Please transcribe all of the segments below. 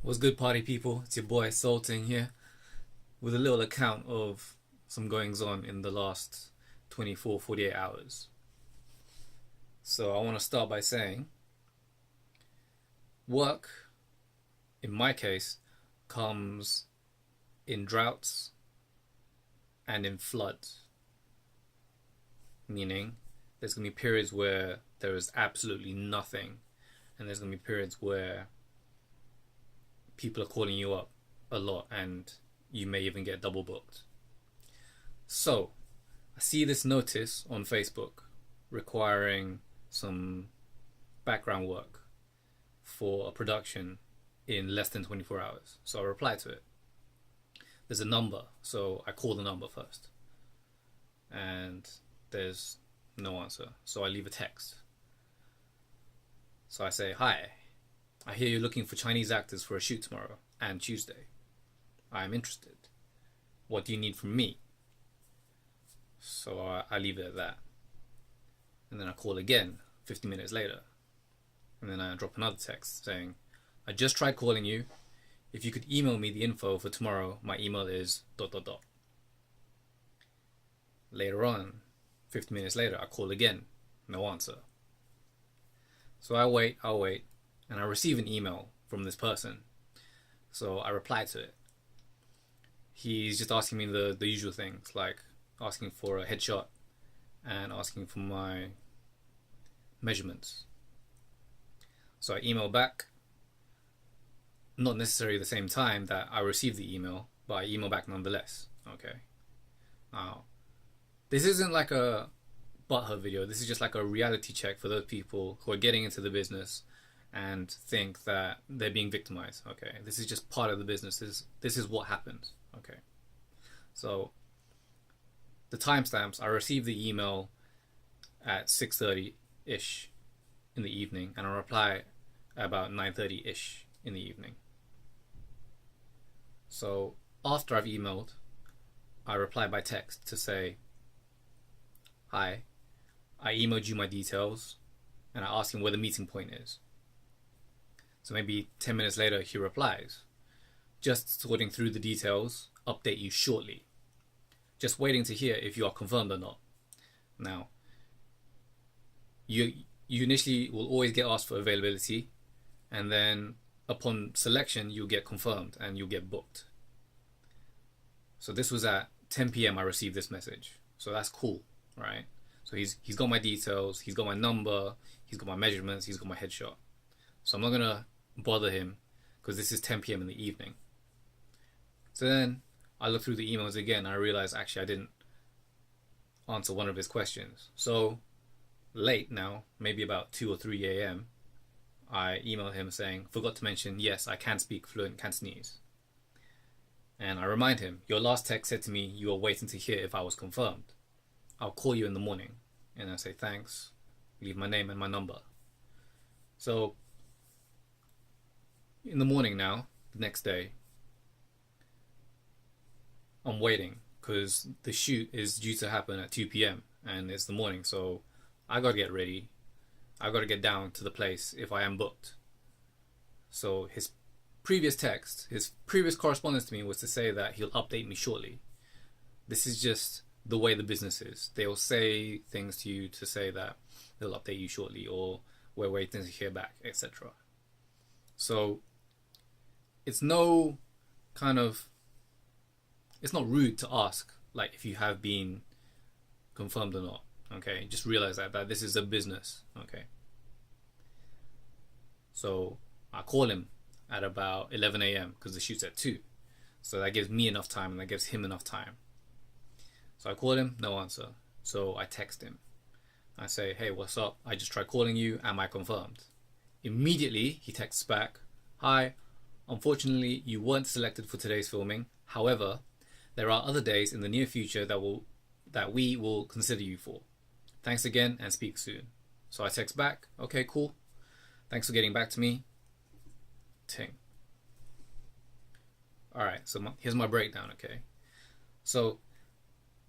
What's good, party people? It's your boy Sultan here with a little account of some goings on in the last 24, 48 hours. So, I want to start by saying work, in my case, comes in droughts and in floods, meaning there's going to be periods where there is absolutely nothing, and there's going to be periods where people are calling you up a lot and you may even get double booked. So, I see this notice on Facebook requiring some background work for a production in less than 24 hours. So I reply to it. There's a number, so I call the number first. And there's no answer. So I leave a text. So I say, "Hi, I hear you're looking for Chinese actors for a shoot tomorrow and Tuesday. I am interested. What do you need from me?" So I leave it at that. And then I call again 50 minutes later. And then I drop another text saying, "I just tried calling you. If you could email me the info for tomorrow, my email is ... Later on, 50 minutes later, I call again. No answer. So I wait, and I receive an email from this person. So I reply to it. He's just asking me the usual things, like asking for a headshot and asking for my measurements. So I email back, not necessarily the same time that I received the email, but I email back nonetheless. Okay. Now, this isn't like a butthurt video. This is just like a reality check for those people who are getting into the business and think that they're being victimized. Okay. This is just part of the business. This is what happens. Okay. So, the timestamps, I received the email at 6:30-ish in the evening, and I reply about 9:30-ish in the evening. So after I've emailed, I reply by text to say, "Hi, I emailed you my details," and I ask him where the meeting point is. So maybe 10 minutes later he replies, "Just sorting through the details, update you shortly. Just waiting to hear if you are confirmed or not." Now, you initially will always get asked for availability, and then upon selection you'll get confirmed and you'll get booked. So this was at 10 p.m. I received this message. So that's cool, right? So he's got my details, he's got my number, he's got my measurements, he's got my headshot. So I'm not gonna bother him because this is 10 p.m. in the evening. So then I look through the emails again and I realize actually I didn't answer one of his questions. So late now, maybe about 2 or 3 a.m., I email him saying, "Forgot to mention, yes, I can speak fluent Cantonese." And I remind him, "Your last text said to me you were waiting to hear if I was confirmed. I'll call you in the morning." And I say, "Thanks." Leave my name and my number. So, in the morning now, the next day, I'm waiting because the shoot is due to happen at 2 p.m. and it's the morning, so I gotta get ready. I gotta get down to the place if I am booked. So his previous correspondence to me was to say that he'll update me shortly. This is just the way the business is. They'll say things to you to say that they'll update you shortly, or we're waiting to hear back, etc. So it's no kind of, it's not rude to ask like if you have been confirmed or not. Okay, just realize that this is a business. Okay. So I call him at about 11 a.m. because the shoot's at 2. So that gives me enough time and that gives him enough time. So I call him, no answer. So I text him. I say, "Hey, what's up? I just tried calling you. Am I confirmed?" Immediately he texts back, "Hi, unfortunately you weren't selected for today's filming. However, there are other days in the near future that we will consider you for. Thanks again and speak soon." So I text back, "Okay, cool. Thanks for getting back to me." Ting. Alright, so here's my breakdown, okay? So,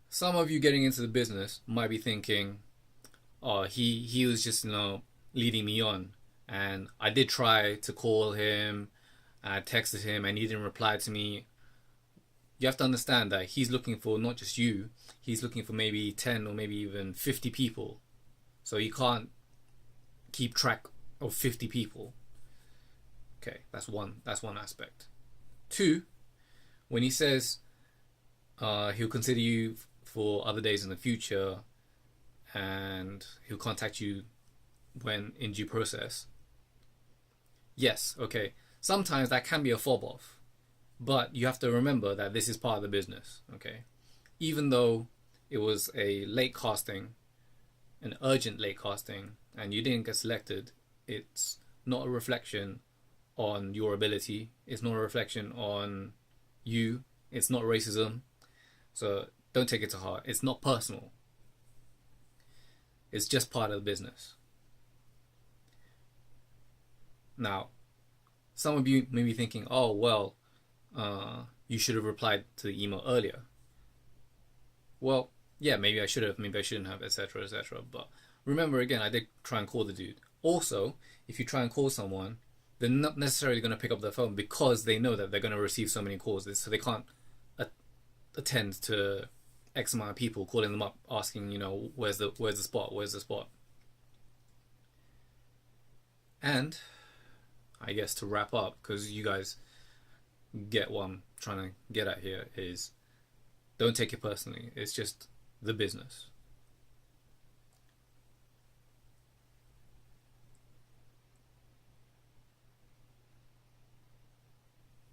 some of you getting into the business might be thinking, "Oh, he was just, leading me on. And I did try to call him I texted him and he didn't reply to me. You have to understand that he's looking for not just you, he's looking for maybe 10 or maybe even 50 people. So you can't keep track of 50 people. Okay, that's one aspect. Two, when he says he'll consider you for other days in the future and he'll contact you when in due process. Yes, okay. Sometimes that can be a fob off, but you have to remember that this is part of the business, okay? Even though it was a late casting, an urgent late casting, and you didn't get selected, it's not a reflection on your ability. It's not a reflection on you. It's not racism. So don't take it to heart. It's not personal. It's just part of the business. Now, some of you may be thinking, oh, well, you should have replied to the email earlier. Well, yeah, maybe I should have, maybe I shouldn't have, etc., etc. But remember, again, I did try and call the dude. Also, if you try and call someone, they're not necessarily going to pick up their phone because they know that they're going to receive so many calls, so they can't attend to X amount of people calling them up asking, you know, where's the spot. And I guess to wrap up, because you guys get what I'm trying to get at here, is don't take it personally. It's just the business.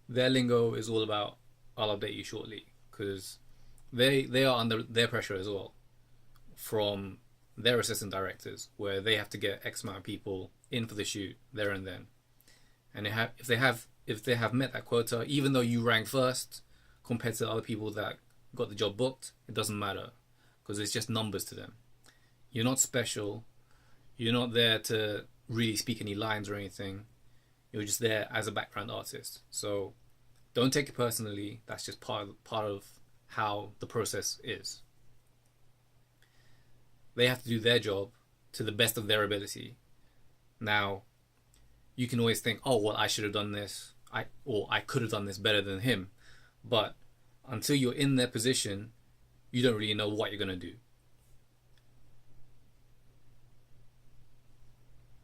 Their lingo is all about I'll update you shortly, because they are under their pressure as well from their assistant directors, where they have to get X amount of people in for the shoot there and then. And if they have met that quota, even though you rank first compared to other people that got the job booked, it doesn't matter, because it's just numbers to them. You're not special. You're not there to really speak any lines or anything. You're just there as a background artist. So don't take it personally. That's just part of how the process is. They have to do their job to the best of their ability. Now, you can always think, oh, well, I should have done this, or I could have done this better than him. But until you're in their position, you don't really know what you're going to do.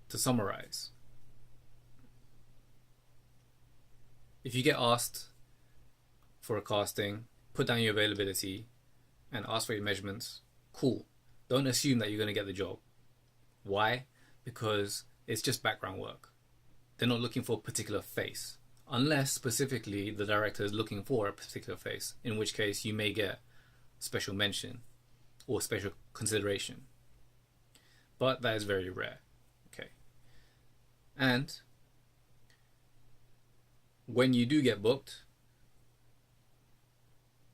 To summarize, if you get asked for a casting, put down your availability and ask for your measurements, cool. Don't assume that you're going to get the job. Why? Because it's just background work. They're not looking for a particular face, unless specifically the director is looking for a particular face, in which case you may get special mention or special consideration. But that is very rare. Okay. And when you do get booked,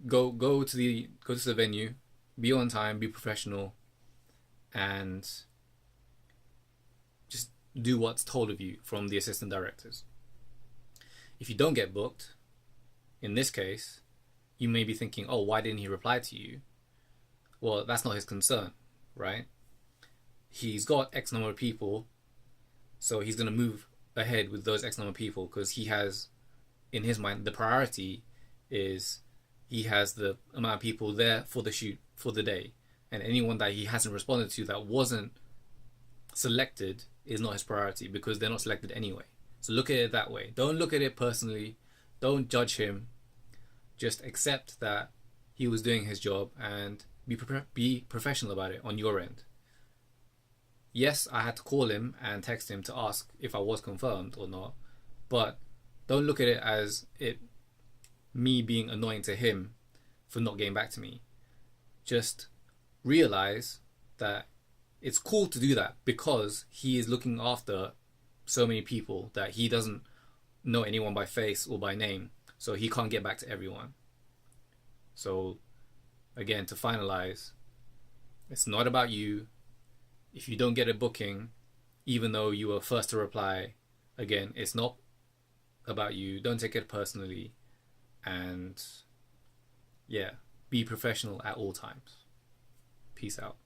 go to the venue, be on time, be professional, and just do what's told of you from the assistant directors. If you don't get booked, in this case, you may be thinking, oh, why didn't he reply to you? Well, that's not his concern, right? He's got X number of people, so he's going to move ahead with those X number of people, because he has, in his mind, the priority is he has the amount of people there for the shoot for the day, and anyone that he hasn't responded to that wasn't selected is not his priority, because they're not selected anyway. So look at it that way. Don't look at it personally. Don't judge him. Just accept that he was doing his job and be professional about it on your end. Yes, I had to call him and text him to ask if I was confirmed or not, but don't look at it as me being annoying to him for not getting back to me. Just realize that it's cool to do that because he is looking after so many people that he doesn't know anyone by face or by name, so he can't get back to everyone. So again, to finalize, it's not about you. If you don't get a booking, even though you were first to reply, again, it's not about you. Don't take it personally, and yeah, be professional at all times. Peace out.